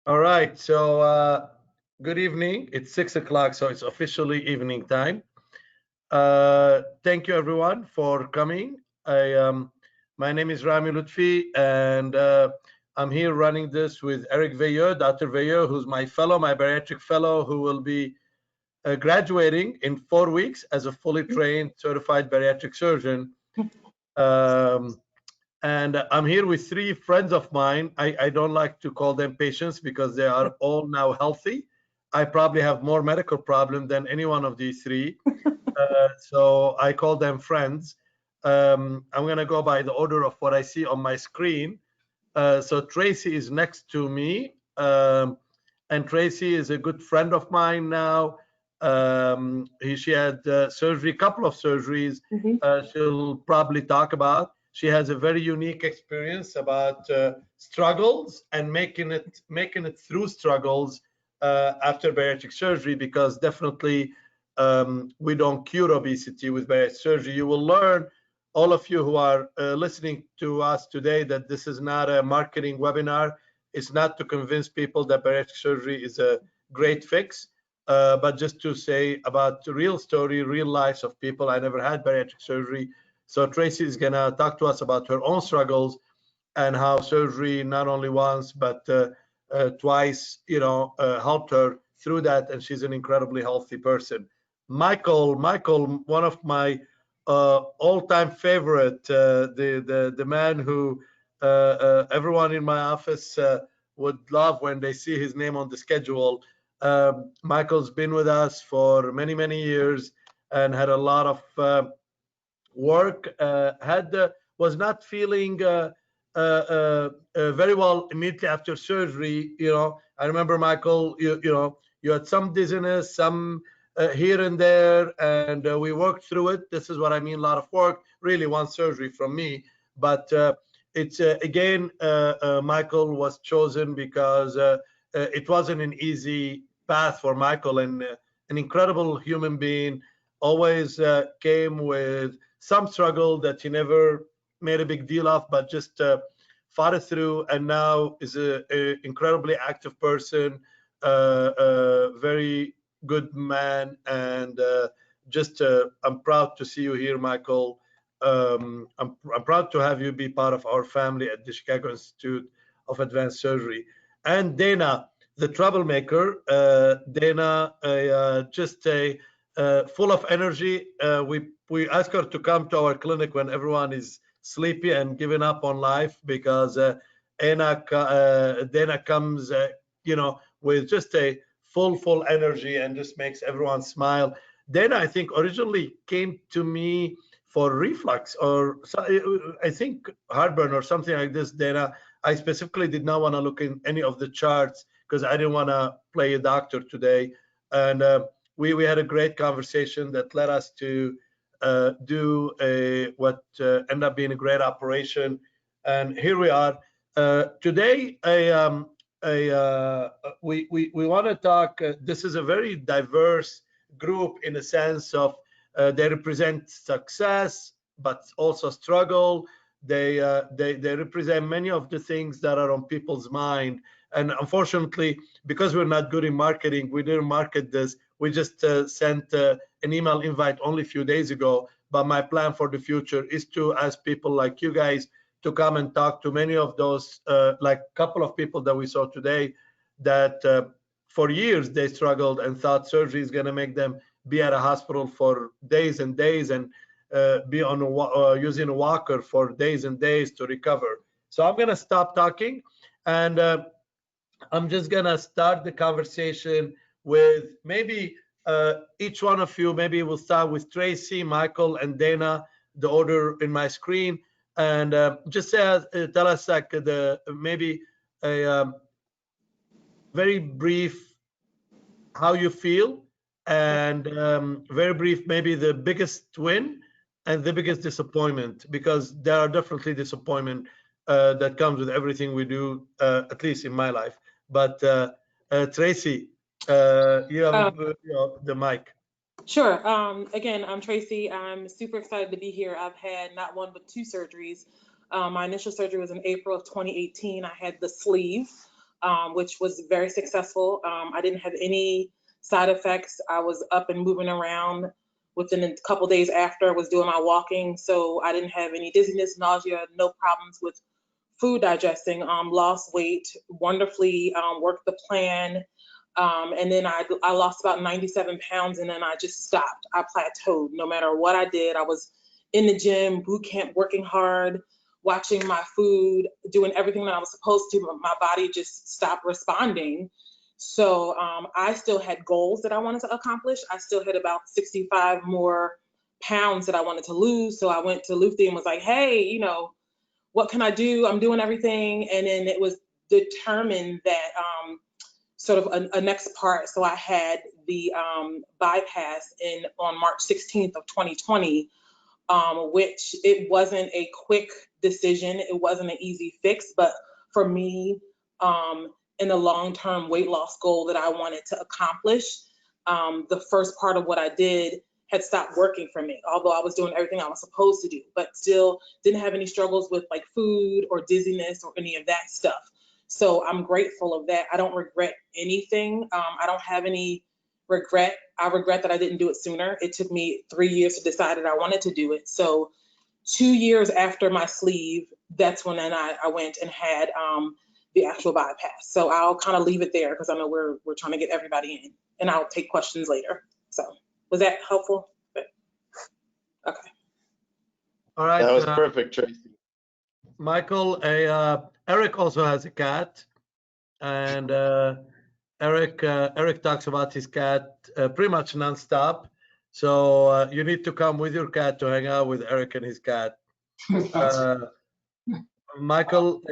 All right, so good evening. It's 6 o'clock, so it's officially evening time. Thank you, everyone, for coming. My name is Rami Lutfi, and I'm here running this with Eric Veilleux, Dr. Veilleux, who's my fellow, my bariatric fellow, who will be graduating in 4 weeks as a fully trained, certified bariatric surgeon. And I'm here with 3 friends of mine. I don't like to call them patients because they are all now healthy. I probably have more medical problem than any one of these 3. So I call them friends. I'm going to go by the order of what I see on my screen. So Tracy is next to me. And Tracy is a good friend of mine now. She had surgery, a couple of surgeries she'll probably talk about. She has a very unique experience about struggles and making it through struggles after bariatric surgery, because definitely we don't cure obesity with bariatric surgery. You will learn, all of you who are listening to us today, that this is not a marketing webinar. It's not to convince people that bariatric surgery is a great fix, but just to say about the real story, real lives of people. I never had bariatric surgery. So Tracy is going to talk to us about her own struggles and how surgery not only once, but twice, helped her through that. And she's an incredibly healthy person. Michael, one of my all-time favorite, the man who everyone in my office would love when they see his name on the schedule. Michael's been with us for many, many years and had a lot of work. Was not feeling very well immediately after surgery. I remember, Michael, you had some dizziness, some here and there, and we worked through it. This is what I mean, a lot of work, really one surgery from me. But it's again, Michael was chosen because it wasn't an easy path for Michael, and an incredible human being, always came with some struggle that he never made a big deal of, but just fought it through, and now is a incredibly active person, a very good man, and just I'm proud to see you here, Michael. I'm proud to have you be part of our family at the Chicago Institute of Advanced Surgery. And Dana, the troublemaker. Dana, just a full of energy. We ask her to come to our clinic when everyone is sleepy and giving up on life, because Dana comes, with just a full energy and just makes everyone smile. Dana, I think, originally came to me for reflux, or I think heartburn or something like this. Dana, I specifically did not want to look in any of the charts because I didn't want to play a doctor today. And we had a great conversation that led us to do what ended up being a great operation. And here we are. Today, we want to talk. This is a very diverse group in the sense of they represent success, but also struggle. They represent many of the things that are on people's mind. And unfortunately, because we're not good in marketing, we didn't market this. We just sent an email invite only a few days ago. But my plan for the future is to ask people like you guys to come and talk to many of those, like a couple of people that we saw today, that for years they struggled and thought surgery is going to make them be at a hospital for days and days and be on using a walker for days and days to recover. So I'm going to stop talking, and I'm just going to start the conversation with maybe each one of you. Maybe we'll start with Tracy, Michael, and Dana, the order in my screen. And just tell us like maybe a very brief how you feel, and very brief maybe the biggest win and the biggest disappointment, because there are definitely disappointment that comes with everything we do, at least in my life. But Tracy, you have the mic. Sure. Again, I'm Tracy. I'm super excited to be here. I've had not one but 2 surgeries. My initial surgery was in April of 2018. I had the sleeve. which was very successful. I didn't have any side effects. I was up and moving around within a couple days after I was doing my walking. So I didn't have any dizziness, nausea, no problems with food digesting, lost weight wonderfully, worked the plan. And then I lost about 97 pounds, and then I just stopped. I plateaued. No matter what I did, I was in the gym, boot camp, working hard, watching my food, doing everything that I was supposed to, but my body just stopped responding. So I still had goals that I wanted to accomplish. I still had about 65 more pounds that I wanted to lose. So I went to Luthi and was like, hey, you know, what can I do? I'm doing everything. And then it was determined that sort of a next part. So I had the bypass on March 16th of 2020, which it wasn't a quick decision. It wasn't an easy fix, but for me, in the long-term weight loss goal that I wanted to accomplish, the first part of what I did had stopped working for me, although I was doing everything I was supposed to do, but still didn't have any struggles with like food or dizziness or any of that stuff. So I'm grateful of that. I don't regret anything. I don't have any regret. I regret that I didn't do it sooner. It took me 3 years to decide that I wanted to do it. So 2 years after my sleeve, that's when then I went and had the actual bypass. So I'll kind of leave it there because I know we're trying to get everybody in, and I'll take questions later. So was that helpful? Okay. All right. That was perfect, Tracy. Michael, Eric also has a cat, and Eric talks about his cat pretty much nonstop. So you need to come with your cat to hang out with Eric and his cat. Michael,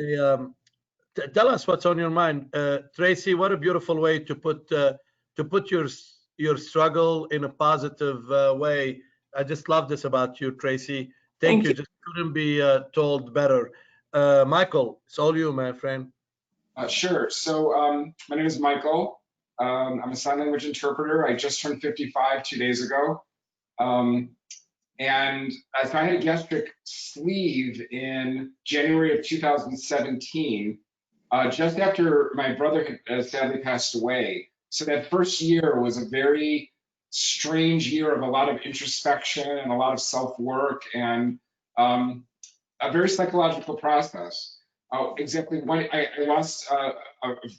tell us what's on your mind. Tracy, what a beautiful way to put your struggle in a positive way. I just love this about you, Tracy. Thank you. Just couldn't be told better. Michael, it's all you, my friend. Sure. So my name is Michael. I'm a sign language interpreter. I just turned 55 2 days ago. And so I had a gastric sleeve in January of 2017, just after my brother had sadly passed away. So that first year was a very strange year of a lot of introspection and a lot of self-work and a very psychological process. Exactly when I lost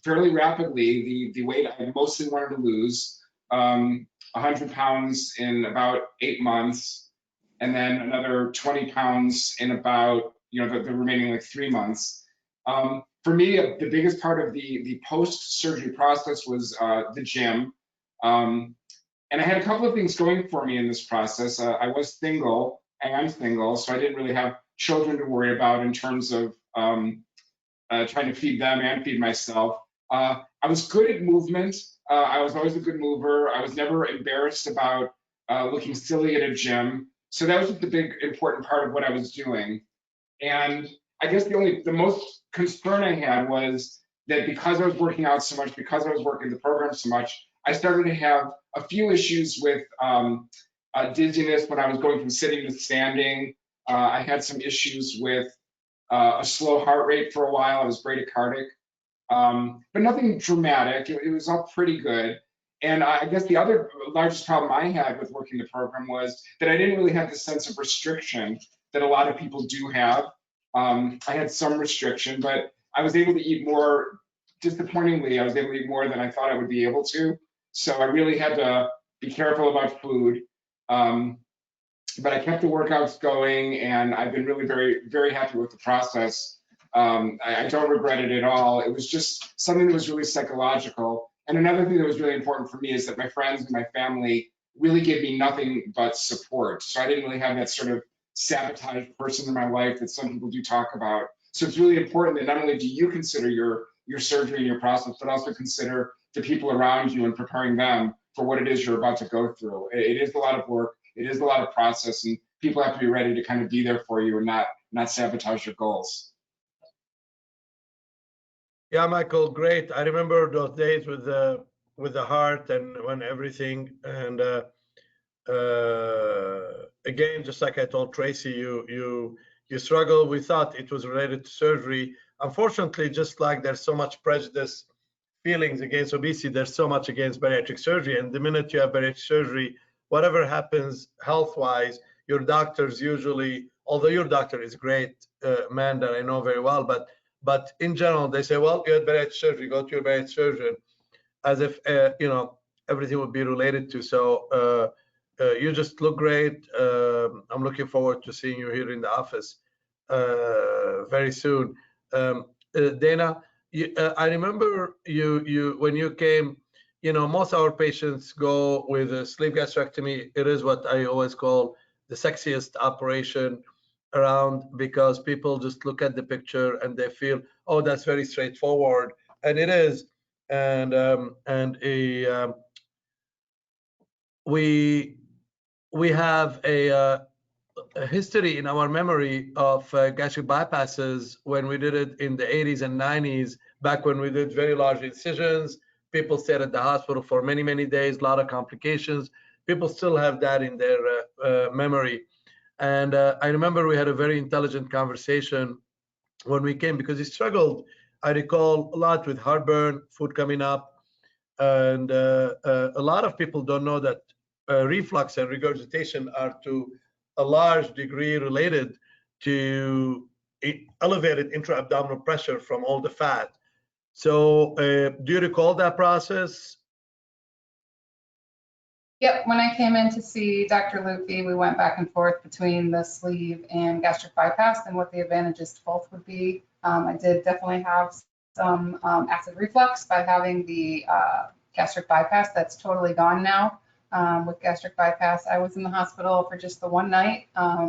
fairly rapidly the weight I mostly wanted to lose, 100 pounds in about 8 months, and then another 20 pounds in about, the remaining like 3 months. For me, the biggest part of the post-surgery process was the gym. And I had a couple of things going for me in this process. I was single, and I'm single, so I didn't really have children to worry about in terms of trying to feed them and feed myself. I was good at movement. I was always a good mover. I was never embarrassed about looking silly at a gym. So that was just the big important part of what I was doing. And I guess the most concern I had was that because I was working out so much, because I was working the program so much, I started to have a few issues with dizziness when I was going from sitting to standing. I had some issues with a slow heart rate for a while. I was bradycardic, but nothing dramatic. It was all pretty good. And I guess the other largest problem I had with working the program was that I didn't really have the sense of restriction that a lot of people do have. I had some restriction, but I was able to eat more. Disappointingly, I was able to eat more than I thought I would be able to. So I really had to be careful about food. But I kept the workouts going, and I've been really very, very happy with the process. I don't regret it at all. It was just something that was really psychological. And another thing that was really important for me is that my friends and my family really gave me nothing but support. So I didn't really have that sort of sabotage person in my life that some people do talk about. So it's really important that not only do you consider your surgery and your process, but also consider the people around you and preparing them for what it is you're about to go through. It is a lot of work. It is a lot of process, and people have to be ready to kind of be there for you and not sabotage your goals. Yeah, Michael, great. I remember those days with the heart and when everything. And again, just like I told Tracy, you you struggle. We thought it was related to surgery. Unfortunately, just like there's so much prejudice feelings against obesity, there's so much against bariatric surgery. And the minute you have bariatric surgery, whatever happens health-wise, your doctors usually, although your doctor is great, man that I know very well, but in general, they say, well, you had bariatric surgery, go to your bariatric surgeon, as if, everything would be related to. So you just look great. I'm looking forward to seeing you here in the office very soon. Dana, I remember you when you came, most of our patients go with a sleeve gastrectomy. It is what I always call the sexiest operation around, because people just look at the picture and they feel, oh, that's very straightforward, and it is. And we have a history in our memory of gastric bypasses when we did it in the 80s and 90s, back when we did very large incisions. People stayed at the hospital for many, many days, a lot of complications. People still have that in their memory. And I remember we had a very intelligent conversation when we came, because he struggled, I recall, a lot with heartburn, food coming up. And a lot of people don't know that reflux and regurgitation are to a large degree related to elevated intra-abdominal pressure from all the fat. So do you recall that process? Yep, when I came in to see Dr. Lupi, we went back and forth between the sleeve and gastric bypass and what the advantages to both would be. I did definitely have some acid reflux by having the gastric bypass. That's totally gone now. With gastric bypass, I was in the hospital for just the one night,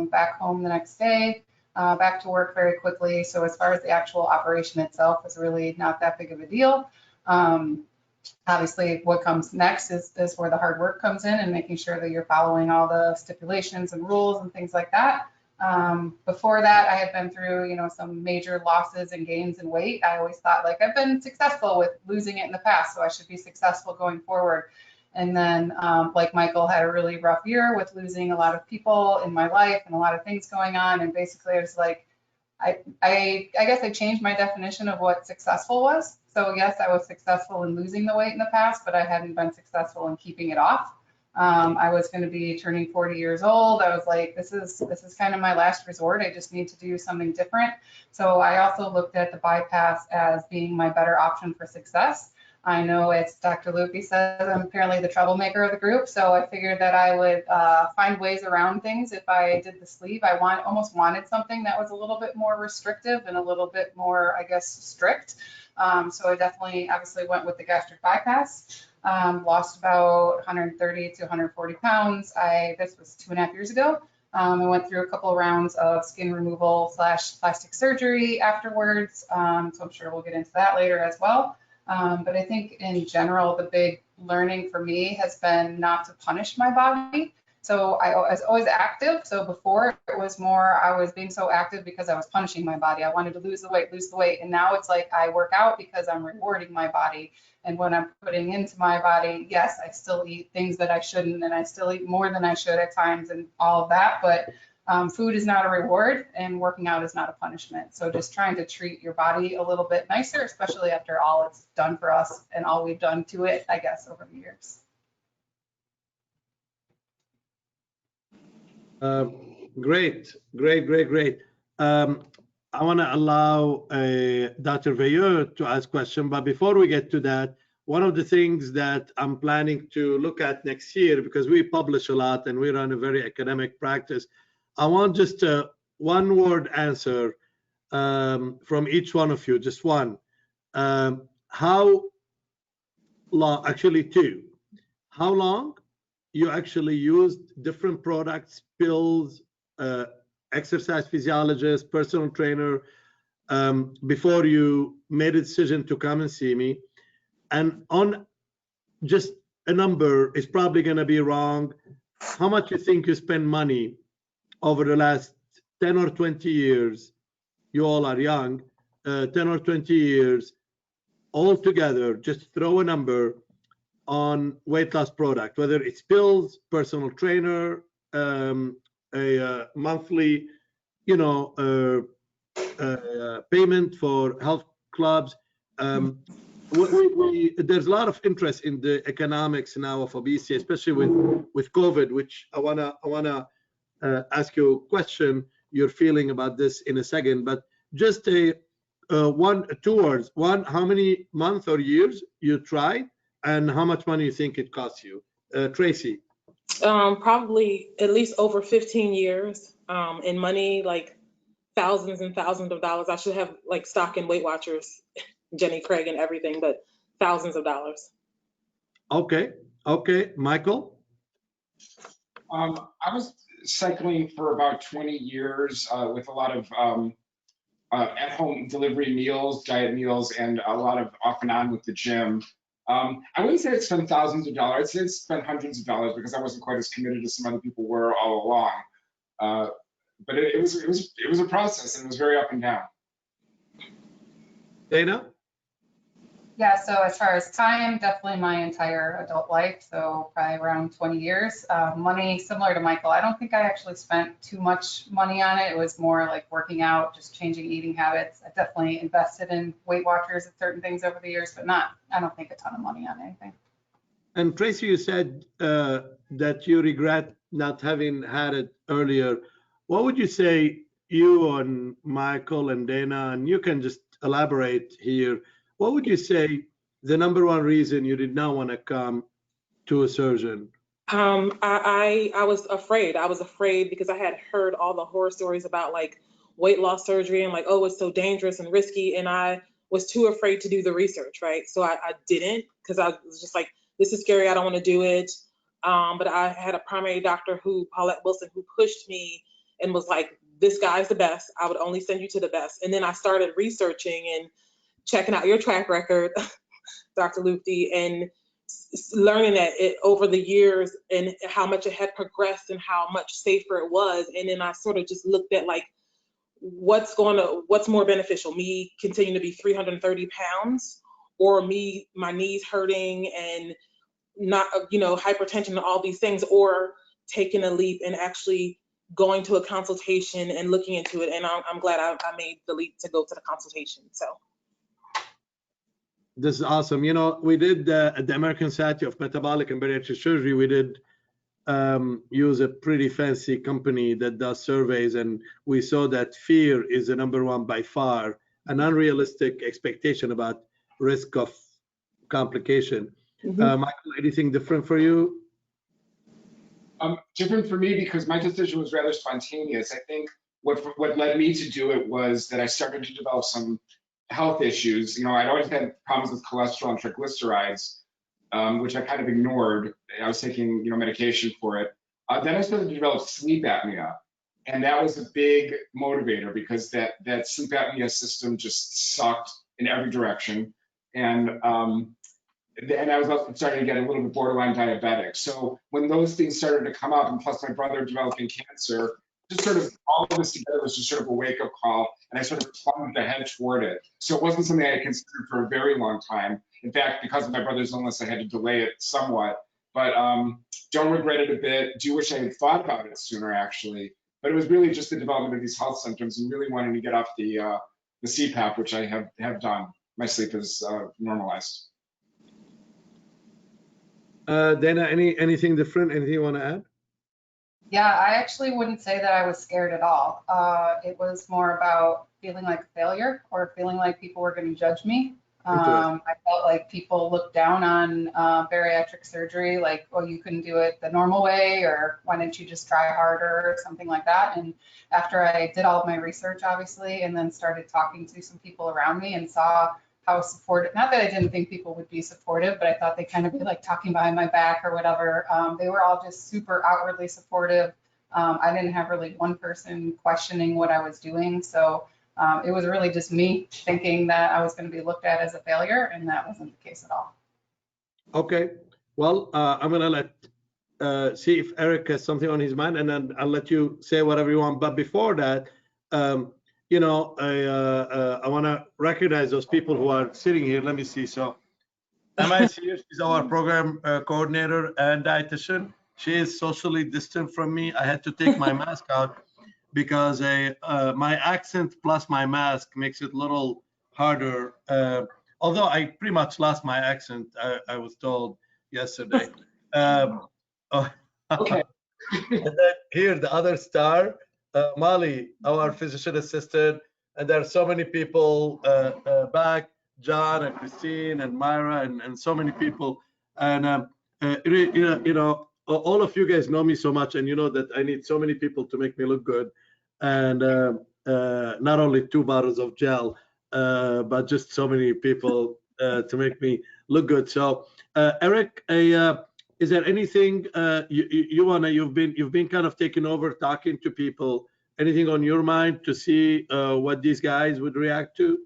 back home the next day, back to work very quickly. So as far as the actual operation itself is really not that big of a deal. Obviously, what comes next is where the hard work comes in, and making sure that you're following all the stipulations and rules and things like that. Before that, I had been through, some major losses and gains in weight. I always thought, like, I've been successful with losing it in the past, so I should be successful going forward. And then, like Michael, had a really rough year with losing a lot of people in my life and a lot of things going on. And basically, I was like, I guess I changed my definition of what successful was. So yes, I was successful in losing the weight in the past, but I hadn't been successful in keeping it off. I was going to be turning 40 years old. I was like, this is kind of my last resort. I just need to do something different. So I also looked at the bypass as being my better option for success. I know, as Dr. Lupi says, I'm apparently the troublemaker of the group, so I figured that I would find ways around things if I did the sleeve. I almost wanted something that was a little bit more restrictive and a little bit more, I guess, strict. So I definitely, obviously, went with the gastric bypass. Lost about 130 to 140 pounds. This was 2.5 years ago. I went through a couple of rounds of skin removal / plastic surgery afterwards. So I'm sure we'll get into that later as well. But I think in general, the big learning for me has been not to punish my body. So I was always active. So before, it was more, I was being so active because I was punishing my body. I wanted to lose the weight. And now it's like I work out because I'm rewarding my body. And when I'm putting into my body, yes, I still eat things that I shouldn't, and I still eat more than I should at times and all of that. But food is not a reward, and working out is not a punishment. So just trying to treat your body a little bit nicer, especially after all it's done for us and all we've done to it, I guess, over the years. Great. I want to allow Dr. Veilleux to ask question, but before we get to that, one of the things that I'm planning to look at next year, because we publish a lot and we run a very academic practice, I want just a one-word answer from each one of you, just one. How long, actually two, how long you actually used different products, pills, exercise physiologist, personal trainer, before you made a decision to come and see me? And on just a number is probably going to be wrong. How much you think you spend money over the last 10 or 20 years? You all are young, 10 or 20 years all together, just throw a number on weight loss product, whether it's pills, personal trainer, a monthly payment for health clubs. There's a lot of interest in the economics now of obesity, especially with COVID, which I wanna ask you a question, your feeling about this in a second, but just two words. One, how many months or years you tried, and how much money you think it costs you? Tracy. Probably at least over 15 years. In money, like thousands and thousands of dollars. I should have like stock in Weight Watchers, Jenny Craig and everything, but thousands of dollars. Okay, Michael? I was cycling for about 20 years with a lot of at-home delivery meals, diet meals, and a lot of off and on with the gym. I wouldn't say I spent thousands of dollars. I'd say I spent hundreds of dollars because I wasn't quite as committed as some other people were all along. But it was a process, and it was very up and down. Dana? Yeah, so as far as time, definitely my entire adult life, so probably around 20 years. Money, similar to Michael, I don't think I actually spent too much money on it. It was more like working out, just changing eating habits. I definitely invested in Weight Watchers and certain things over the years, but I don't think a ton of money on anything. And Tracy, you said that you regret not having had it earlier. What would you say, you and Michael and Dana, and you can just elaborate here, what would you say the number one reason you did not want to come to a surgeon? I was afraid. I was afraid because I had heard all the horror stories about like weight loss surgery and like, oh, it's so dangerous and risky. And I was too afraid to do the research, right? So I didn't, because I was just like, this is scary. I don't want to do it. But I had a primary doctor, Paulette Wilson, who pushed me and was like, this guy's the best. I would only send you to the best. And then I started researching and checking out your track record, Dr. Lufti, and learning that over the years and how much it had progressed and how much safer it was. And then I sort of just looked at like, what's more beneficial, me continuing to be 330 pounds or my knees hurting and not, hypertension and all these things, or taking a leap and actually going to a consultation and looking into it. And I'm glad I made the leap to go to the consultation. So. This is awesome. We did at the American Society of Metabolic and Bariatric Surgery, we did use a pretty fancy company that does surveys, and we saw that fear is the number one by far, an unrealistic expectation about risk of complication. Mm-hmm. Michael, anything different for you? Different for me because my decision was rather spontaneous. I think what led me to do it was that I started to develop some health issues. I'd always had problems with cholesterol and triglycerides, which I kind of ignored. I was taking, medication for it. Then I started to develop sleep apnea, and that was a big motivator because that sleep apnea system just sucked in every direction, and I was also starting to get a little bit borderline diabetic. So when those things started to come up, and plus my brother developing cancer, just sort of all of this together was just sort of a wake-up call, and I sort of plunged ahead toward it. So it wasn't something I had considered for a very long time. In fact, because of my brother's illness, I had to delay it somewhat. But don't regret it a bit. Do wish I had thought about it sooner, actually. But it was really just the development of these health symptoms and really wanting to get off the CPAP, which I have done. My sleep is normalized. Dana, anything different? Anything you want to add? Yeah, I actually wouldn't say that I was scared at all. It was more about feeling like a failure or feeling like people were going to judge me. I felt like people looked down on bariatric surgery, like, oh, you couldn't do it the normal way, or why didn't you just try harder, or something like that. And after I did all of my research, obviously, and then started talking to some people around me and saw how supportive, not that I didn't think people would be supportive, but I thought they'd kind of be like talking behind my back or whatever. They were all just super outwardly supportive. I didn't have really one person questioning what I was doing. So it was really just me thinking that I was going to be looked at as a failure, and that wasn't the case at all. Okay. Well, I'm going to let see if Eric has something on his mind, and then I'll let you say whatever you want. But before that, I want to recognize those people who are sitting here. Let me see. So MIC is our program coordinator and dietitian. She is socially distant from me. I had to take my mask out because my accent plus my mask makes it a little harder. Although I pretty much lost my accent, I was told yesterday. Oh, Okay. and then here, the other star, Molly, our physician assistant, and there are so many people back, John and Christine and Myra and so many people. And all of you guys know me so much, and you know that I need so many people to make me look good, and not only 2 bottles of gel, but just so many people to make me look good. So, Eric, is there anything you've been kind of taking over, talking to people? Anything on your mind to see what these guys would react to?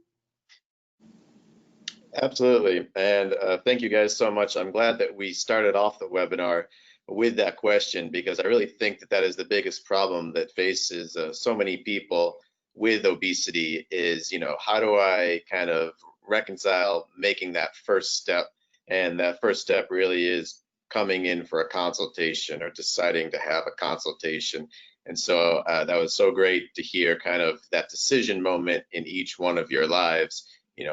Absolutely. And thank you guys so much. I'm glad that we started off the webinar with that question, because I really think that that is the biggest problem that faces so many people with obesity is, how do I kind of reconcile making that first step? And that first step really is coming in for a consultation or deciding to have a consultation. And so that was so great to hear kind of that decision moment in each one of your lives,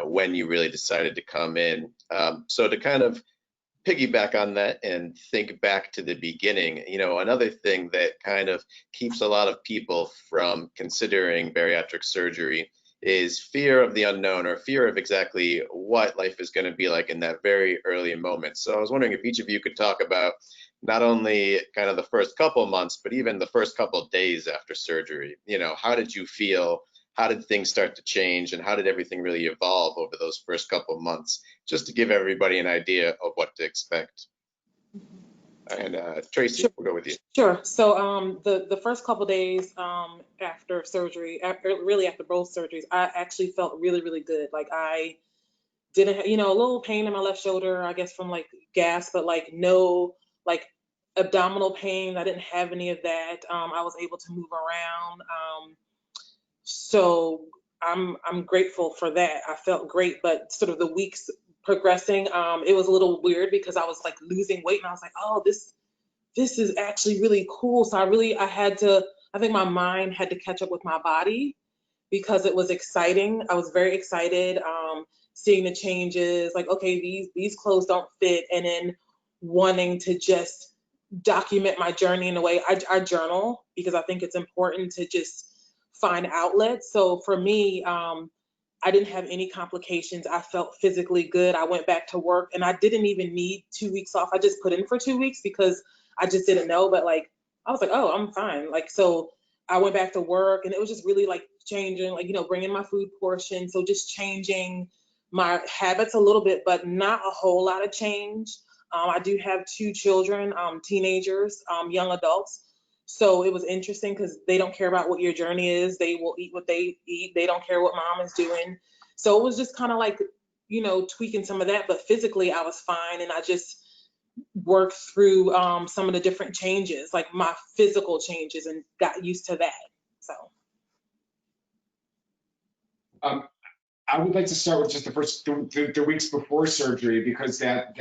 when you really decided to come in. So to kind of piggyback on that and think back to the beginning, another thing that kind of keeps a lot of people from considering bariatric surgery is fear of the unknown, or fear of exactly what life is going to be like in that very early moment. So I was wondering if each of you could talk about not only kind of the first couple months, but even the first couple of days after surgery. How did you feel? How did things start to change, and how did everything really evolve over those first couple of months, just to give everybody an idea of what to expect? And Tracy, Sure. we'll go with you. Sure. So the first couple days after surgery, really after both surgeries, I actually felt really, really good. Like I didn't have, a little pain in my left shoulder, I guess from like gas, but like no like abdominal pain. I didn't have any of that. I was able to move around. So I'm grateful for that. I felt great, but sort of the weeks progressing, it was a little weird because I was like losing weight, and I was like, oh, this is actually really cool. So I think my mind had to catch up with my body because it was exciting. I was very excited, seeing the changes, like, okay, these clothes don't fit, and then wanting to just document my journey in a way. I journal because I think it's important to just find outlets. So for me, I didn't have any complications. I felt physically good. I went back to work, and I didn't even need 2 weeks off. I just put in for 2 weeks because I just didn't know. But like, I was like, oh, I'm fine. Like, so I went back to work, and it was just really like changing, like, bringing my food portion. So just changing my habits a little bit, but not a whole lot of change. I do have 2 children, teenagers, young adults. So it was interesting because they don't care about what your journey is. They will eat what they eat. They don't care what mom is doing. So it was just kind of like, tweaking some of that. But physically, I was fine. And I just worked through some of the different changes, like my physical changes, and got used to that. So. I would like to start with just the first the weeks before surgery, because that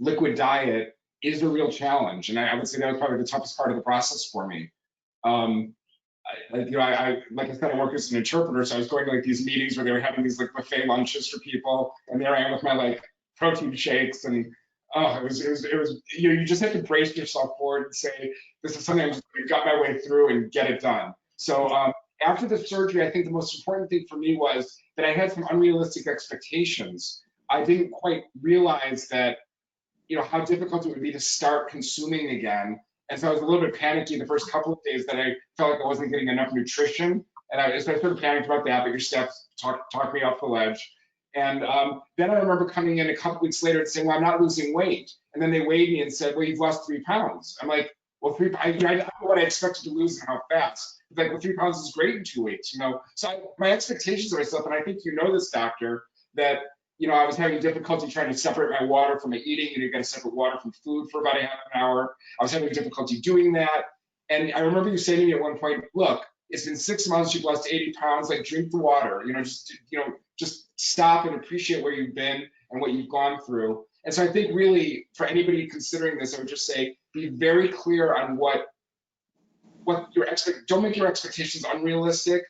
liquid diet is a real challenge, and I would say that was probably the toughest part of the process for me. I like I said, I work as an interpreter, so I was going to like these meetings where they were having these like buffet lunches for people, and there I am with my like protein shakes, and it was you just have to brace yourself for it and say, this is something I'm just going to gut my way through and get it done. So after the surgery, I think the most important thing for me was that I had some unrealistic expectations. I didn't quite realize that, how difficult it would be to start consuming again. And so I was a little bit panicky the first couple of days that I felt like I wasn't getting enough nutrition. And so I sort of panicked about that, but your staff talked me off the ledge. And then I remember coming in a couple weeks later and saying, well, I'm not losing weight. And then they weighed me and said, well, you've lost 3 pounds. I'm like, well, I don't know what I expected to lose and how fast. It's like, well, 3 pounds is great in 2 weeks, So my expectations of myself, and I think you know this, doctor, that I was having difficulty trying to separate my water from my eating. You got to separate water from food for about a half an hour. I was having difficulty doing that. And I remember you saying to me at one point, look, it's been 6 months, you've lost 80 pounds, like drink the water, just stop and appreciate where you've been and what you've gone through. And so I think really for anybody considering this, I would just say, be very clear on what don't make your expectations unrealistic,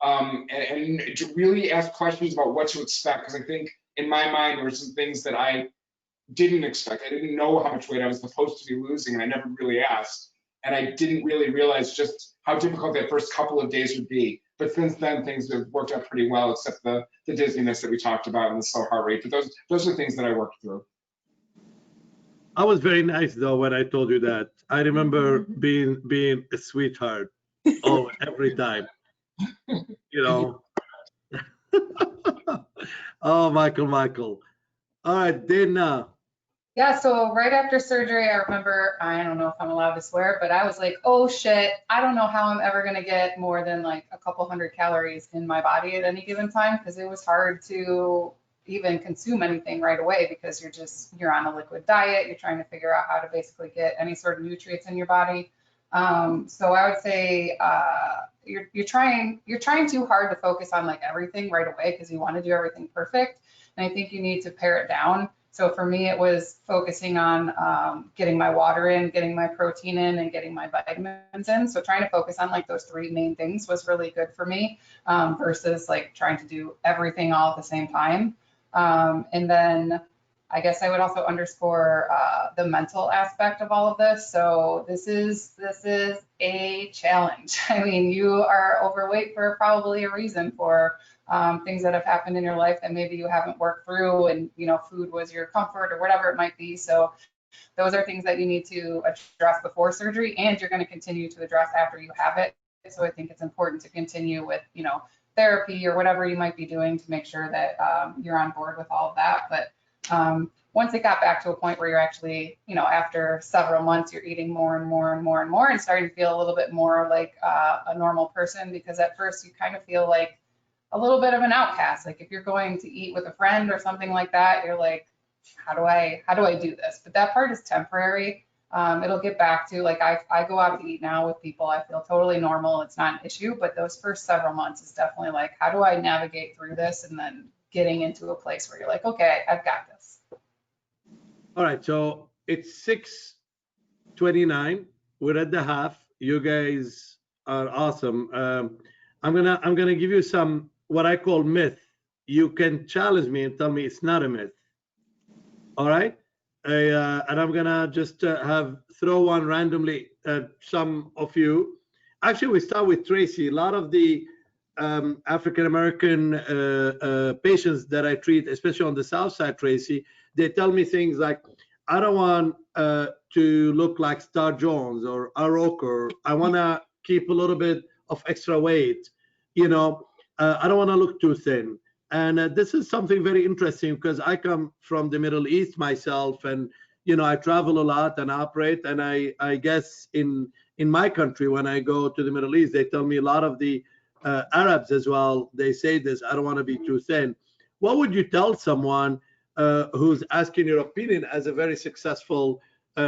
and to really ask questions about what to expect. Because I think in my mind there were some things that I didn't expect. I didn't know how much weight I was supposed to be losing, and I never really asked. And I didn't really realize just how difficult that first couple of days would be. But since then, things have worked out pretty well, except the dizziness that we talked about and the slow heart rate. But those are things that I worked through. I was very nice though when I told you that. I remember being a sweetheart, every time. You know. Oh, Michael. All right, Dana. Yeah, so right after surgery, I remember, I don't know if I'm allowed to swear, but I was like, oh shit, I don't know how I'm ever gonna get more than like a couple hundred calories in my body at any given time, because it was hard to even consume anything right away because you're on a liquid diet, you're trying to figure out how to basically get any sort of nutrients in your body. So I would say you're trying too hard to focus on like everything right away because you want to do everything perfect. And I think you need to pare it down. So for me, it was focusing on getting my water in, getting my protein in, and getting my vitamins in. So trying to focus on like those three main things was really good for me versus like trying to do everything all at the same time. And then I guess I would also underscore the mental aspect of all of this. So this is a challenge. I mean, you are overweight for probably a reason, for things that have happened in your life that maybe you haven't worked through, and food was your comfort or whatever it might be. So those are things that you need to address before surgery, and you're going to continue to address after you have it. So I think it's important to continue with therapy or whatever you might be doing to make sure that you're on board with all of that. But once it got back to a point where you're actually, after several months, you're eating more and more and more and more and starting to feel a little bit more like a normal person, because at first you kind of feel like a little bit of an outcast. Like if you're going to eat with a friend or something like that, you're like, how do I do this? But that part is temporary. It'll get back to, like, I go out to eat now with people. I feel totally normal. It's not an issue. But those first several months is definitely like, how do I navigate through this? And then getting into a place where you're like, okay, I've got this. All right, so it's 6:29. We're at the half. You guys are awesome. I'm gonna give you some what I call myth. You can challenge me and tell me it's not a myth. All right, and I'm gonna just throw one randomly at some of you. Actually, we start with Tracy. A lot of the African American patients that I treat, especially on the South Side, Tracy, they tell me things like, I don't want to look like Star Jones or a rocker. I want to keep a little bit of extra weight. I don't want to look too thin. And this is something very interesting because I come from the Middle East myself, and I travel a lot and operate. And I guess in my country, when I go to the Middle East, they tell me a lot of the Arabs as well. They say this: I don't want to be too thin. What would you tell someone who's asking your opinion as a very successful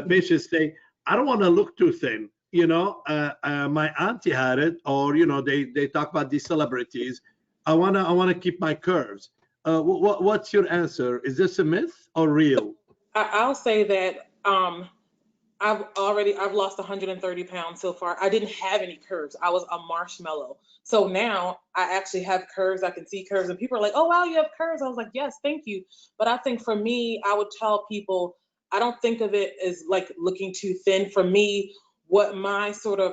patient? Say, I don't want to look too thin. My auntie had it, or they talk about these celebrities. I wanna keep my curves. What's your answer? Is this a myth or real? I'll say that I've lost 130 pounds so far. I didn't have any curves. I was a marshmallow. So now I actually have curves. I can see curves, and people are like, oh, wow, you have curves. I was like, yes, thank you. But I think for me, I would tell people, I don't think of it as like looking too thin. For me, what my sort of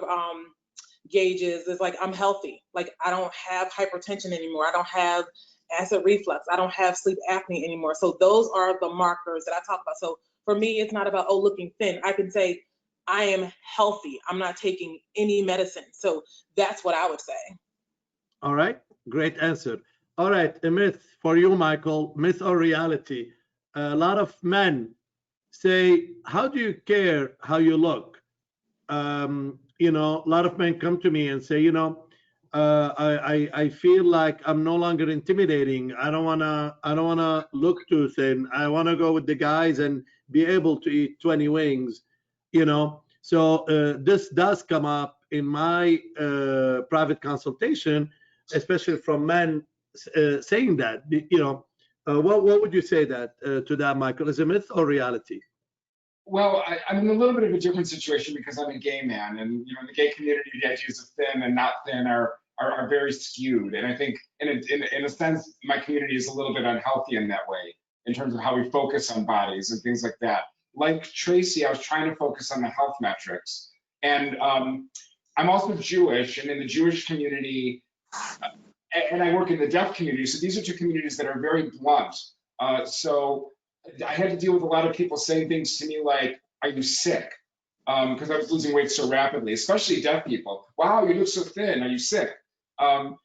gauge is like, I'm healthy. Like I don't have hypertension anymore. I don't have acid reflux. I don't have sleep apnea anymore. So those are the markers that I talk about. So for me, it's not about, looking thin. I can say I am healthy. I'm not taking any medicine. So that's what I would say. All right, great answer. All right, a myth for you, Michael, myth or reality. A lot of men say, how do you care how you look? A lot of men come to me and say, I feel like I'm no longer intimidating. I don't wanna look too thin. I wanna go with the guys and be able to eat 20 wings. So this does come up in my private consultation, especially from men saying that. What would you say to that, Michael? Is it myth or reality? Well, I'm in a little bit of a different situation because I'm a gay man, and you know, in the gay community, the ideas of thin and not thin are very skewed. And I think, in a sense, my community is a little bit unhealthy in that way, in terms of how we focus on bodies and things like that. Like Tracy, I was trying to focus on the health metrics, and I'm also Jewish, and in the Jewish community, and I work in the deaf community, so these are two communities that are very blunt. So I had to deal with a lot of people saying things to me like, "Are you sick?" Because I was losing weight so rapidly, especially deaf people. "Wow, you look so thin. Are you sick?" And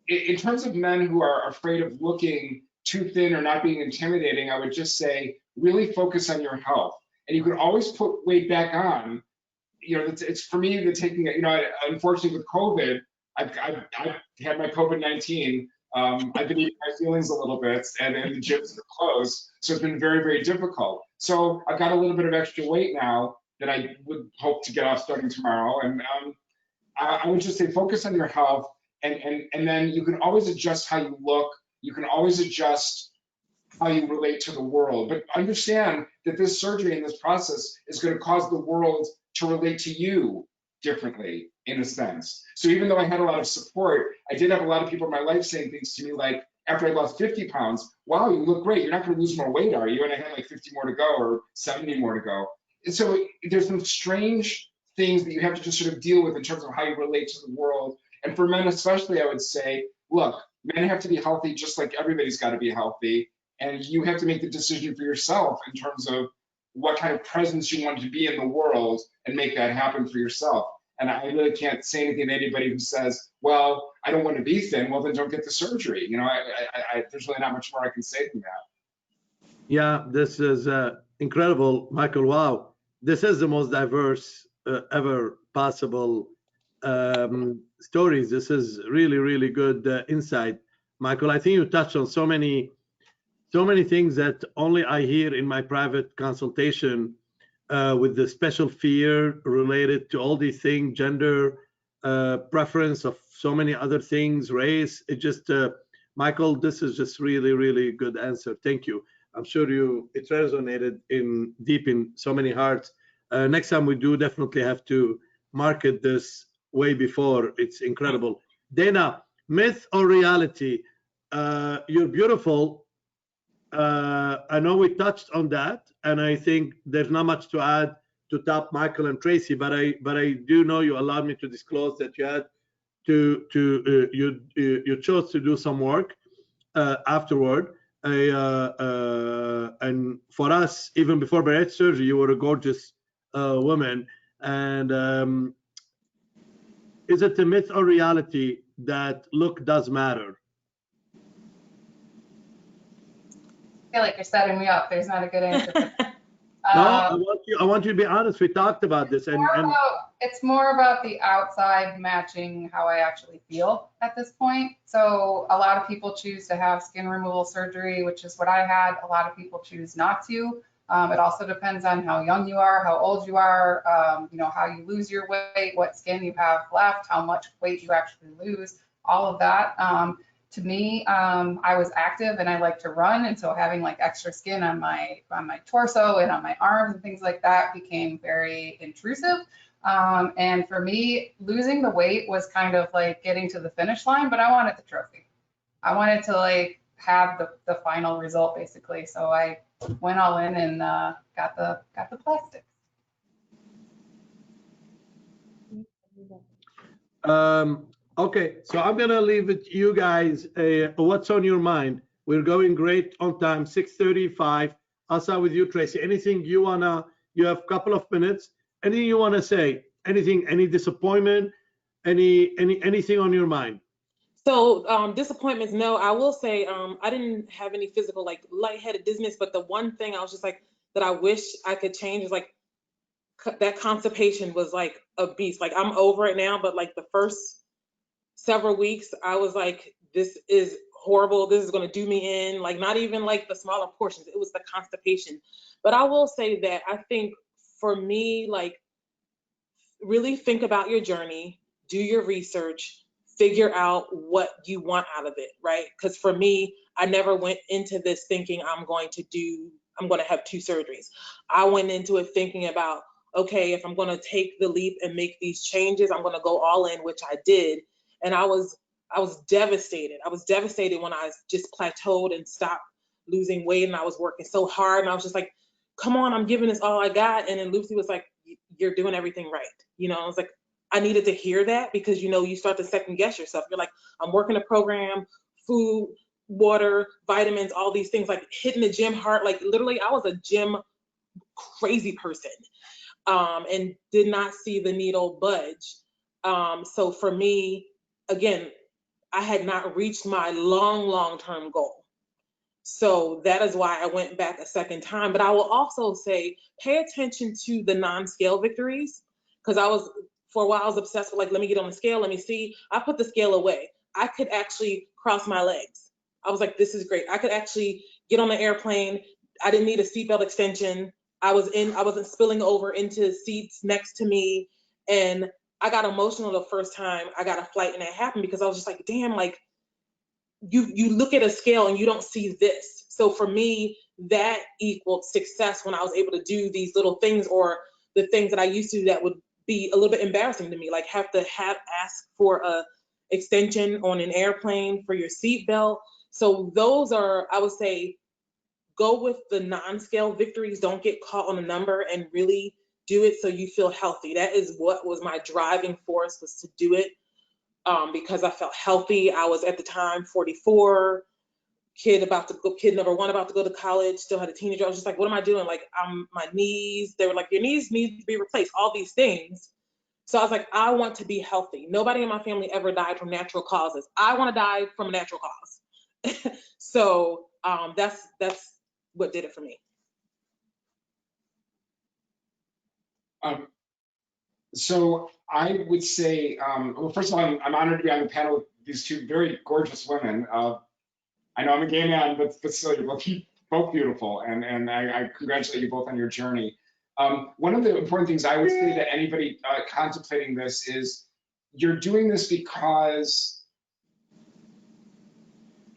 in terms of men who are afraid of looking too thin or not being intimidating, I would just say really focus on your health, and you can always put weight back on. You know, it's for me the taking it. You know, unfortunately with COVID, I've had my COVID-19. I've been eating my feelings a little bit, and the gyms are closed, so it's been very, very difficult. So I've got a little bit of extra weight now that I would hope to get off starting tomorrow. And I would just say focus on your health, and then you can always adjust how you look. You can always adjust how you relate to the world. But understand that this surgery and this process is going to cause the world to relate to you differently, in a sense. So even though I had a lot of support, I did have a lot of people in my life saying things to me like, after I lost 50 pounds, "Wow, you look great. You're not going to lose more weight, are you?" And I had like 50 more to go, or 70 more to go. And so there's some strange things that you have to just sort of deal with in terms of how you relate to the world. And for men especially, I would say, look, men have to be healthy just like everybody's got to be healthy. And you have to make the decision for yourself in terms of what kind of presence you want to be in the world and make that happen for yourself. And I really can't say anything to anybody who says, "Well, I don't want to be thin." Well, then don't get the surgery. You know, there's really not much more I can say than that. Yeah, this is incredible, Michael. Wow, this is the most diverse ever possible stories. This is really, really good insight, Michael. I think you touched on so many things that only I hear in my private consultation, with the special fear related to all these things, gender, preference of so many other things, race. It just, Michael, this is just really, really good answer. Thank you. I'm sure it resonated deep in so many hearts. Next time we do definitely have to market this way before. It's incredible. Dana, myth or reality? You're beautiful. I know we touched on that, and I think there's not much to add to top Michael and Tracy, but I do know you allowed me to disclose that you had you chose to do some work afterward. And for us, even before bariatric surgery, you were a gorgeous woman. And is it a myth or reality that look does matter? I feel like you're setting me up. There's not a good answer. No, I want you to be honest. We talked about this, it's more about the outside matching how I actually feel at this point. So a lot of people choose to have skin removal surgery, which is what I had. A lot of people choose not to. It also depends on how young you are, how old you are, you know, how you lose your weight, what skin you have left, how much weight you actually lose, all of that. To me, I was active and I like to run, and so having like extra skin on my torso and on my arms and things like that became very intrusive. And for me, losing the weight was kind of like getting to the finish line, but I wanted the trophy. I wanted to like have the final result basically. So I went all in and got the plastics. Okay, so I'm gonna leave it to you guys. What's on your mind? We're going great on time, 6:35. I'll start with you, Tracy. Anything you have a couple of minutes. Anything you wanna say? Anything, any disappointment? Anything on your mind? So disappointments, no. I will say I didn't have any physical like lightheaded dizziness, but the one thing I was just like that I wish I could change is like that constipation was like a beast. Like I'm over it now, but like the first several weeks I was like, this is horrible. This is going to do me in. Like not even like the smaller portions. It was the constipation. But I will say that I think for me, like really think about your journey, do your research, figure out what you want out of it, right? Because for me, I never went into this thinking I'm going to do I'm going to have 2 surgeries. I went into it thinking about, okay, if I'm going to take the leap and make these changes, I'm going to go all in, which I did. And I was devastated. I was devastated when I just plateaued and stopped losing weight, and I was working so hard, and I was just like, come on, I'm giving this all I got. And then Lucy was like, you're doing everything right. You know, I was like, I needed to hear that, because, you know, you start to second guess yourself. You're like, I'm working a program, food, water, vitamins, all these things, like hitting the gym hard. Like literally, I was a gym crazy person, and did not see the needle budge. So for me, again, I had not reached my long-term goal. So that is why I went back a second time. But I will also say, pay attention to the non-scale victories, because for a while I was obsessed with, like, let me get on the scale, let me see. I put the scale away. I could actually cross my legs. I was like, this is great. I could actually get on the airplane. I didn't need a seatbelt extension. I wasn't spilling over into seats next to me. And I got emotional the first time I got a flight and it happened, because I was just like, damn, like, you look at a scale and you don't see this. So for me, that equaled success when I was able to do these little things, or the things that I used to that would be a little bit embarrassing to me, like have to ask for a extension on an airplane for your seatbelt. So those are, I would say, go with the non-scale victories. Don't get caught on a number, and really do it so you feel healthy. That is what was my driving force, was to do it. Because I felt healthy. I was at the time 44, kid number 1 about to go to college, still had a teenager. I was just like, what am I doing? Like, my knees, they were like, your knees need to be replaced, all these things. So I was like, I want to be healthy. Nobody in my family ever died from natural causes. I want to die from a natural cause. So that's what did it for me. So I would say, well, first of all, I'm honored to be on the panel with these 2 very gorgeous women. I know I'm a gay man, but still, you're both beautiful, and I congratulate you both on your journey. One of the important things I would say to anybody contemplating this is, you're doing this because,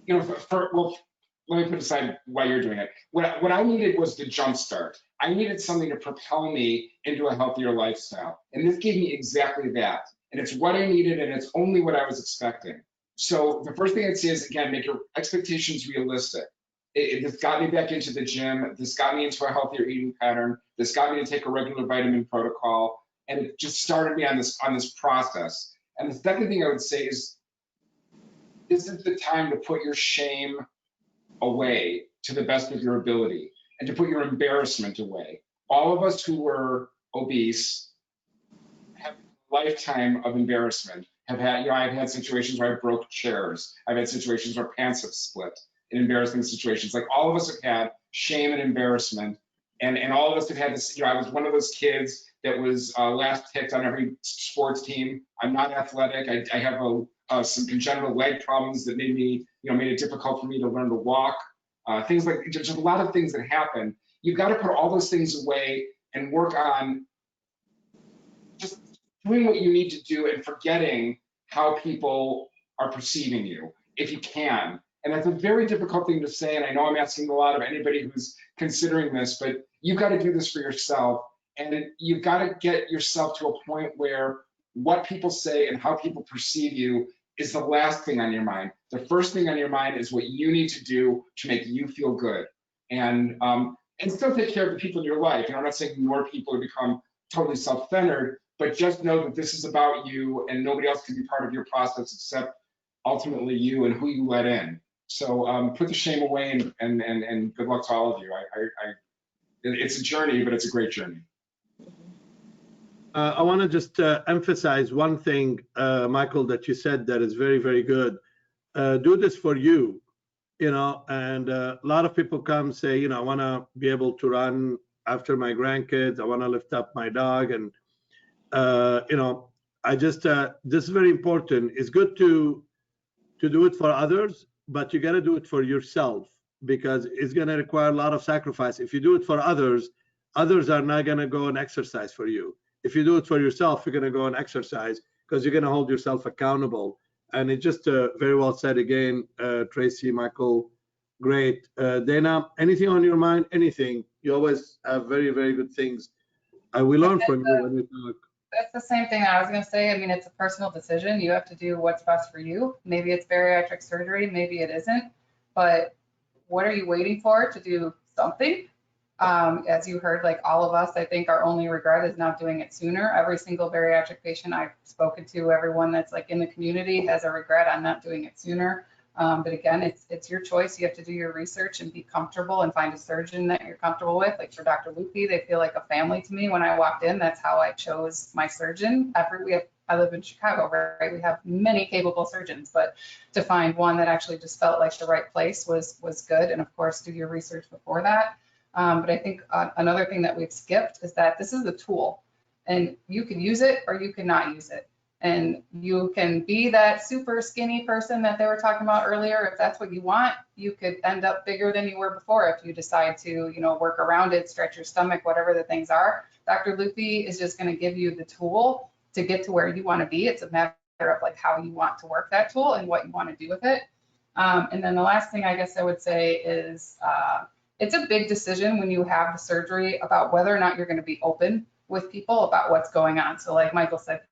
you know, well, let me put aside why you're doing it. What I needed was the jump start. I needed something to propel me into a healthier lifestyle. And this gave me exactly that. And it's what I needed, and it's only what I was expecting. So the first thing I'd say is, again, make your expectations realistic. This got me back into the gym. This got me into a healthier eating pattern. This got me to take a regular vitamin protocol. And it just started me on this process. And the second thing I would say is, this is the time to put your shame away to the best of your ability, and to put your embarrassment away. All of us who were obese have a lifetime of embarrassment. I've had situations where I broke chairs. I've had situations where pants have split in embarrassing situations. Like, all of us have had shame and embarrassment, and all of us have had this. I was one of those kids that was last picked on every sports team. I'm not athletic. I have some congenital leg problems that made it difficult for me to learn to walk. Things like, there's a lot of things that happen. You've got to put all those things away and work on just doing what you need to do, and forgetting how people are perceiving you, if you can. And that's a very difficult thing to say, and I know I'm asking a lot of anybody who's considering this, but you've got to do this for yourself, and you've got to get yourself to a point where what people say and how people perceive you is the last thing on your mind. The first thing on your mind is what you need to do to make you feel good, and still take care of the people in your life. I'm not saying more people become totally self-centered, but just know that this is about you, and nobody else can be part of your process except ultimately you and who you let in. So put the shame away, and good luck to all of you. It's a journey, but it's a great journey. I want to just emphasize one thing, Michael, that you said that is very, very good. Do this for you, and a lot of people come say, I want to be able to run after my grandkids. I want to lift up my dog. And, I just, this is very important. It's good to do it for others, but you got to do it for yourself, because it's going to require a lot of sacrifice. If you do it for others, others are not going to go and exercise for you. If you do it for yourself, you're going to go and exercise, because you're going to hold yourself accountable. And it just very well said again, Tracy, Michael, Great. Dana, anything on your mind? Anything? You always have very, very good things. We learn from you when we talk. That's the same thing I was going to say. I mean, it's a personal decision. You have to do what's best for you. Maybe it's bariatric surgery, maybe it isn't. But what are you waiting for to do something? As you heard, like all of us, I think our only regret is not doing it sooner. Every single bariatric patient I've spoken to, everyone that's like in the community has a regret on not doing it sooner. But again, it's your choice. You have to do your research and be comfortable and find a surgeon that you're comfortable with. Like for Dr. Lupi, they feel like a family to me. When I walked in, that's how I chose my surgeon. I live in Chicago, right? We have many capable surgeons, but to find one that actually just felt like the right place was good. And of course, do your research before that. But I think another thing that we've skipped is that this is a tool, and you can use it or you cannot use it. And you can be that super skinny person that they were talking about earlier. If that's what you want, you could end up bigger than you were before if you decide to, work around it, stretch your stomach, whatever the things are. Dr. Lupi is just going to give you the tool to get to where you want to be. It's a matter of like how you want to work that tool and what you want to do with it. And then the last thing I guess I would say is it's a big decision when you have the surgery about whether or not you're going to be open with people about what's going on. So like Michael said,